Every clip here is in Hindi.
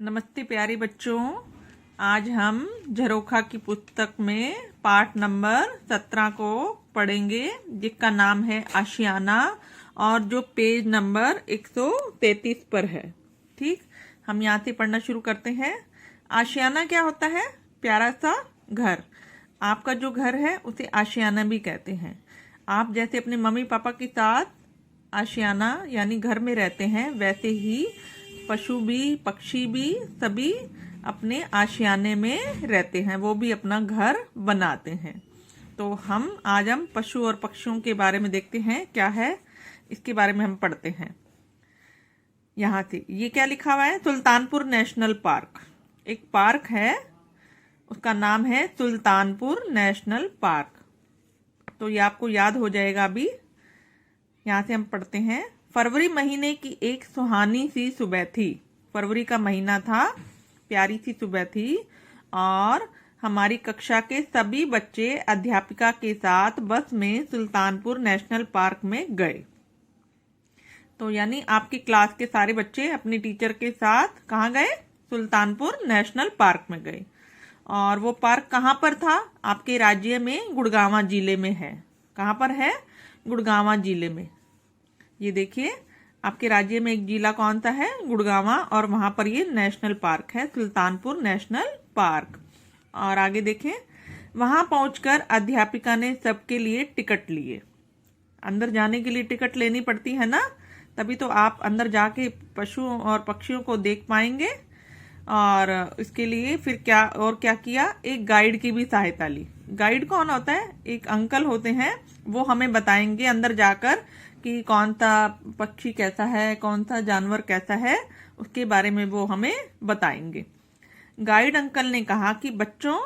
नमस्ते प्यारे बच्चों। आज हम झरोखा की पुस्तक में पाठ नंबर 17 को पढ़ेंगे, जिसका नाम है आशियाना और जो पेज नंबर 133 पर है। ठीक, हम यहाँ से पढ़ना शुरू करते हैं। आशियाना क्या होता है? प्यारा सा घर। आपका जो घर है उसे आशियाना भी कहते हैं। आप जैसे अपने मम्मी पापा के साथ आशियाना यानी घर में रहते हैं, वैसे ही पशु भी, पक्षी भी, सभी अपने आशियाने में रहते हैं, वो भी अपना घर बनाते हैं। तो आज हम पशु और पक्षियों के बारे में देखते हैं, क्या है इसके बारे में हम पढ़ते हैं। यहाँ से ये क्या लिखा हुआ है? Sultanpur national park. एक पार्क है, उसका नाम है सुल्तानपुर नेशनल पार्क। तो ये आपको याद हो जाएगा अभी। यहाँ से हम पढ़ते हैं। फरवरी महीने की एक सुहानी सी सुबह थी। फरवरी का महीना था, प्यारी सी सुबह थी और हमारी कक्षा के सभी बच्चे अध्यापिका के साथ बस में सुल्तानपुर नेशनल पार्क में गए। तो यानी आपकी क्लास के सारे बच्चे अपनी टीचर के साथ कहाँ गए? सुल्तानपुर नेशनल पार्क में गए। और वो पार्क कहाँ पर था? आपके राज्य में गुड़गांव जिले में है। कहाँ पर है? गुड़गांव जिले में। ये देखिए, आपके राज्य में एक जिला कौन सा है? गुड़गांव, और वहां पर ये नेशनल पार्क है, सुल्तानपुर नेशनल पार्क। और आगे देखें, वहां पहुंचकर अध्यापिका ने सबके लिए टिकट लिए। अंदर जाने के लिए टिकट लेनी पड़ती है ना, तभी तो आप अंदर जाके पशुओं और पक्षियों को देख पाएंगे। और इसके लिए फिर क्या किया? एक गाइड की भी सहायता ली। गाइड कौन होता है? एक अंकल होते हैं, वो हमें बताएंगे अंदर जाकर कि कौन सा पक्षी कैसा है, कौन सा जानवर कैसा है, उसके बारे में वो हमें बताएंगे। गाइड अंकल ने कहा कि बच्चों,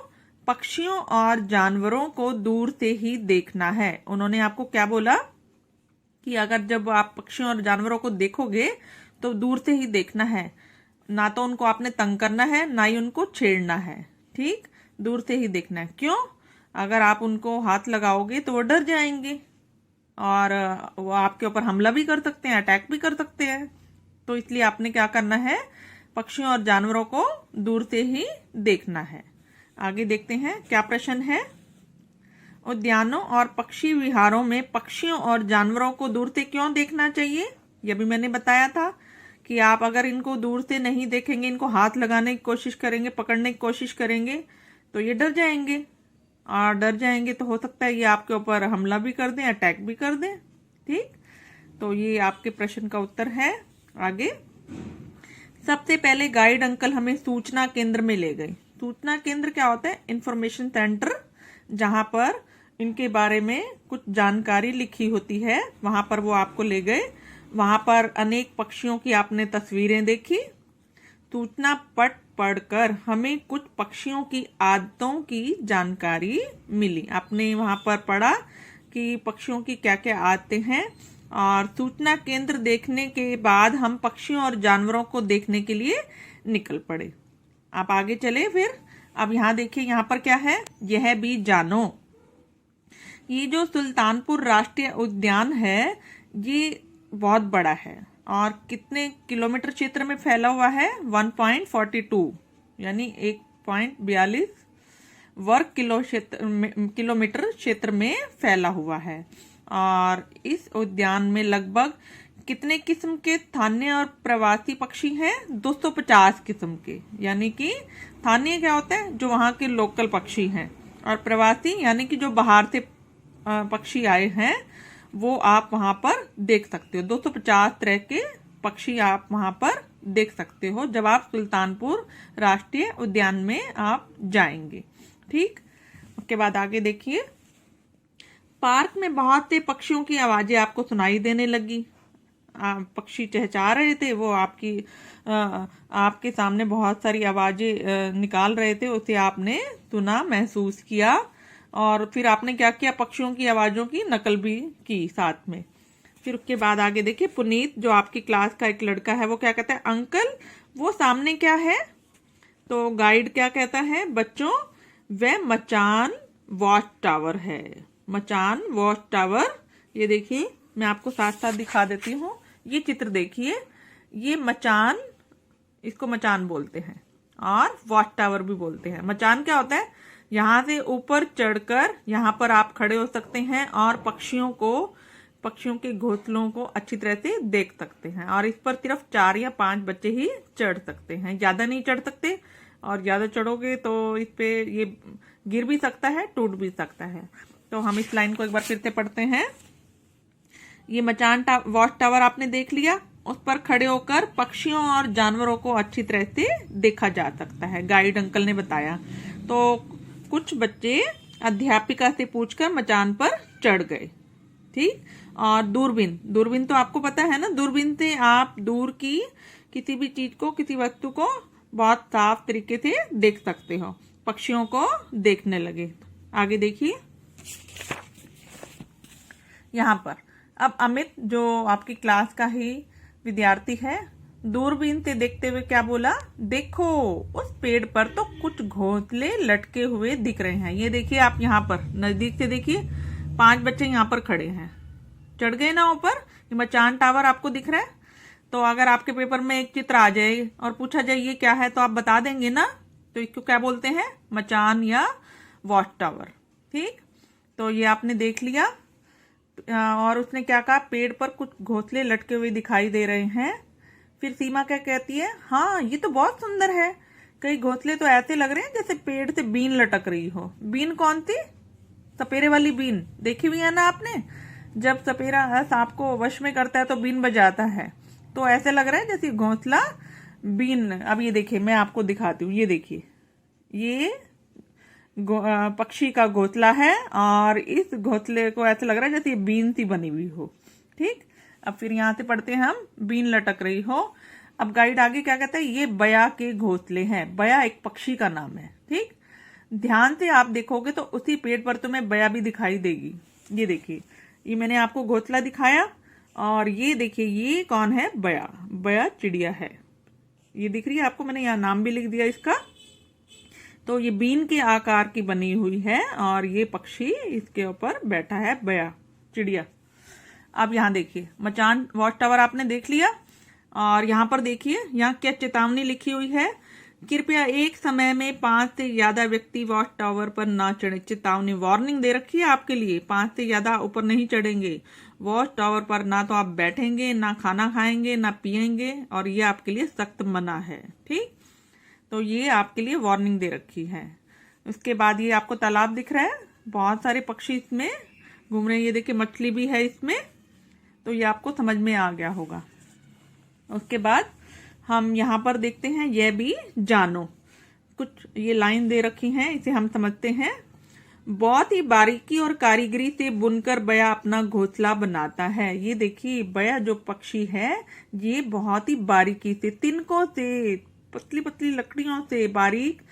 पक्षियों और जानवरों को दूर से ही देखना है। उन्होंने आपको क्या बोला कि अगर जब आप पक्षियों और जानवरों को देखोगे तो दूर से ही देखना है, ना तो उनको आपने तंग करना है, ना ही उनको छेड़ना है। ठीक, दूर से ही देखना है। क्यों? अगर आप उनको हाथ लगाओगे तो वो डर जाएंगे और वो आपके ऊपर हमला भी कर सकते हैं, अटैक भी कर सकते हैं। तो इसलिए आपने क्या करना है? पक्षियों और जानवरों को दूर से ही देखना है। आगे देखते हैं क्या प्रश्न है। उद्यानों और पक्षी विहारों में पक्षियों और जानवरों को दूर से क्यों देखना चाहिए? यह भी मैंने बताया था कि आप अगर इनको दूर से नहीं देखेंगे, इनको हाथ लगाने की कोशिश करेंगे, पकड़ने की कोशिश करेंगे, तो ये डर जाएंगे। और डर जाएंगे तो हो सकता है ये आपके ऊपर हमला भी कर दें, अटैक भी कर दें। ठीक, तो ये आपके प्रश्न का उत्तर है। आगे, सबसे पहले गाइड अंकल हमें सूचना केंद्र में ले गए। सूचना केंद्र क्या होता है? इंफॉर्मेशन सेंटर, जहां पर इनके बारे में कुछ जानकारी लिखी होती है, वहां पर वो आपको ले गए। वहां पर अनेक पक्षियों की आपने तस्वीरें देखी। सूचना पट पढ़कर हमें कुछ पक्षियों की आदतों की जानकारी मिली। आपने वहां पर पढ़ा कि पक्षियों की क्या क्या आदतें हैं। और सूचना केंद्र देखने के बाद हम पक्षियों और जानवरों को देखने के लिए निकल पड़े। आप आगे चले फिर। अब यहाँ देखिए, यहाँ पर क्या है? यह भी जानो। ये जो सुल्तानपुर राष्ट्रीय उद्यान है, ये बहुत बड़ा है और कितने किलोमीटर क्षेत्र में फैला हुआ है? 1.42 यानी 1.42 वर्ग किलोमीटर क्षेत्र में फैला हुआ है। और इस उद्यान में लगभग कितने किस्म के स्थानीय और प्रवासी पक्षी हैं? 250 किस्म के। यानी कि स्थानीय क्या होता है? जो वहाँ के लोकल पक्षी हैं, और प्रवासी यानी कि जो बाहर से पक्षी आए हैं, वो आप वहां पर देख सकते हो। 250 तरह के पक्षी आप वहां पर देख सकते हो जब आप सुल्तानपुर राष्ट्रीय उद्यान में आप जाएंगे। ठीक, उसके बाद आगे देखिए, पार्क में बहुत से पक्षियों की आवाजें आपको सुनाई देने लगी। पक्षी चहचहा रहे थे, वो आपके सामने बहुत सारी आवाजें निकाल रहे थे, उसे आपने सुना, महसूस किया। और फिर आपने क्या किया? पक्षियों की आवाजों की नकल भी की साथ में। फिर उसके बाद आगे देखिए, पुनीत जो आपकी क्लास का एक लड़का है, वो क्या कहता है? अंकल, वो सामने क्या है? तो गाइड क्या कहता है? बच्चों, वह मचान वॉच टावर है। मचान वॉच टावर। ये देखिए, मैं आपको साथ साथ दिखा देती हूँ। ये चित्र देखिए, ये मचान इसको मचान बोलते हैं, और वॉच टावर भी बोलते हैं। मचान क्या होता है, यहाँ से ऊपर चढ़कर यहाँ पर आप खड़े हो सकते हैं और पक्षियों के घोंसलों को अच्छी तरह से देख सकते हैं। और इस पर सिर्फ 4 या 5 बच्चे ही चढ़ सकते हैं, ज्यादा नहीं चढ़ सकते। और ज्यादा चढ़ोगे तो इस पे ये गिर भी सकता है, टूट भी सकता है। तो हम इस लाइन को एक बार फिर से पढ़ते हैं। ये मचान वॉच टावर आपने देख लिया, उस पर खड़े होकर पक्षियों और जानवरों को अच्छी तरह से देखा जा सकता है, गाइड अंकल ने बताया। तो कुछ बच्चे अध्यापिका से पूछकर मचान पर चढ़ गए। ठीक। और दूरबीन तो आपको पता है ना, दूरबीन से आप दूर की किसी भी चीज को, किसी वस्तु को बहुत साफ तरीके से देख सकते हो। पक्षियों को देखने लगे। आगे देखिए यहाँ पर अब अमित, जो आपकी क्लास का ही विद्यार्थी है, दूरबीन से देखते हुए क्या बोला, देखो उस पेड़ पर तो कुछ घोंसले लटके हुए दिख रहे हैं। ये देखिए आप यहाँ पर नजदीक से देखिए, 5 बच्चे यहाँ पर खड़े हैं, चढ़ गए ना ऊपर। ये मचान टावर आपको दिख रहा है। तो अगर आपके पेपर में एक चित्र आ जाए और पूछा जाए ये क्या है, तो आप बता देंगे ना। तो इसको क्या बोलते हैं, मचान या वॉच टावर। ठीक। तो ये आपने देख लिया। और उसने क्या कहा, पेड़ पर कुछ घोंसले लटके हुए दिखाई दे रहे हैं। फिर सीमा क्या कहती है, हाँ ये तो बहुत सुंदर है, कई घोंसले तो ऐसे लग रहे हैं जैसे पेड़ से बीन लटक रही हो। बीन कौन सी, सपेरे वाली बीन, देखी हुई है ना आपने। जब सपेरा सांप को वश में करता है तो बीन बजाता है, तो ऐसे लग रहा है जैसे घोंसला बीन। अब ये देखिए, मैं आपको दिखाती हूँ। ये देखिए, ये पक्षी का घोंसला है और इस घोंसले को ऐसे लग रहा है जैसे बीन सी बनी हुई हो। ठीक। अब फिर यहाँ से पढ़ते हैं हम, बीन लटक रही हो। अब गाइड आगे क्या कहता है, ये बया के घोंसले हैं। बया एक पक्षी का नाम है। ठीक। ध्यान से आप देखोगे तो उसी पेड़ पर तुम्हें बया भी दिखाई देगी। ये देखिए, ये मैंने आपको घोंसला दिखाया, और ये देखिए ये कौन है, बया। बया चिड़िया है, ये दिख रही है आपको, मैंने यहाँ नाम भी लिख दिया इसका। तो ये बीन के आकार की बनी हुई है और ये पक्षी इसके ऊपर बैठा है, बया चिड़िया। अब यहाँ देखिए, मचान वॉच टावर आपने देख लिया, और यहाँ पर देखिए यहाँ क्या चेतावनी लिखी हुई है, कृपया एक समय में 5 से ज्यादा व्यक्ति वॉच टावर पर ना चढ़े। चेतावनी, वार्निंग दे रखी है आपके लिए, 5 से ज्यादा ऊपर नहीं चढ़ेंगे वॉच टावर पर। ना तो आप बैठेंगे, ना खाना खाएंगे, ना पिएंगे, और ये आपके लिए सख्त मना है। ठीक। तो ये आपके लिए वार्निंग दे रखी है। उसके बाद ये आपको तालाब दिख रहा है, बहुत सारे पक्षी इसमें घूम रहे हैं। ये देखिए मछली भी है इसमें, तो ये आपको समझ में आ गया होगा। उसके बाद हम यहाँ पर देखते हैं, यह भी जानो। कुछ ये लाइन दे रखी हैं, इसे हम समझते हैं। बहुत ही बारीकी और कारीगरी से बुनकर बया अपना घोंसला बनाता है। ये देखिए, बया जो पक्षी है, ये बहुत ही बारीकी से, तिनकों से, पतली पतली लकड़ियों से, बारीक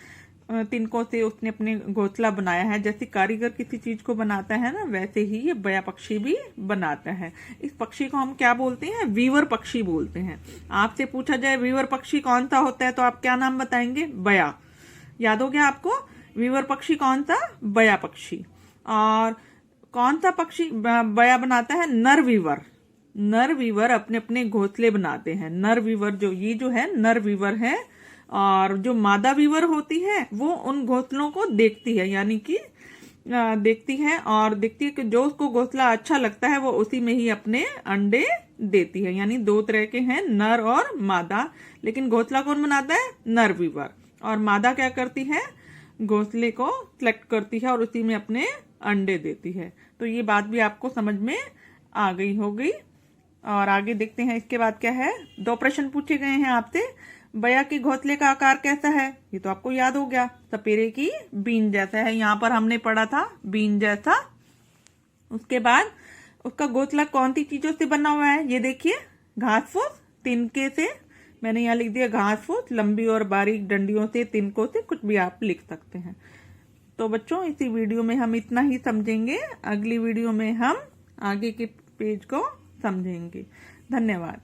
तिनकों से उसने अपने घोंसला बनाया है। जैसे कारीगर किसी चीज को बनाता है ना, वैसे ही ये बया पक्षी भी बनाता है। इस पक्षी को हम क्या बोलते हैं, वीवर पक्षी बोलते हैं। आपसे पूछा जाए वीवर पक्षी कौन सा होता है, तो आप क्या नाम बताएंगे, बया। याद हो गया आपको, वीवर पक्षी कौन सा, बया पक्षी। और कौन सा पक्षी बया बनाता है, नर वीवर। नर वीवर अपने अपने घोंसले बनाते हैं। नर वीवर जो है नर वीवर है, और जो मादा वीवर होती है वो उन घोंसलों को देखती है, यानी कि देखती है, और देखती है कि जो उसको घोंसला अच्छा लगता है वो उसी में ही अपने अंडे देती है। यानी 2 तरह के हैं, नर और मादा। लेकिन घोंसला कौन बनाता है, नर वीवर। और मादा क्या करती है, घोंसले को सेलेक्ट करती है और उसी में अपने अंडे देती है। तो ये बात भी आपको समझ में आ गई होगी। और आगे देखते हैं इसके बाद क्या है। 2 प्रश्न पूछे गए हैं आपसे। बया के घोंसले का आकार कैसा है, ये तो आपको याद हो गया, सपेरे की बीन जैसा है। यहाँ पर हमने पढ़ा था बीन जैसा। उसके बाद उसका घोंसला कौन सी चीजों से बना हुआ है, ये देखिए, घास फूस, तिनके से। मैंने यहाँ लिख दिया घास फूस, लंबी और बारीक डंडियों से, तिनकों से, कुछ भी आप लिख सकते हैं। तो बच्चों, इसी वीडियो में हम इतना ही समझेंगे। अगली वीडियो में हम आगे के पेज को समझेंगे। धन्यवाद।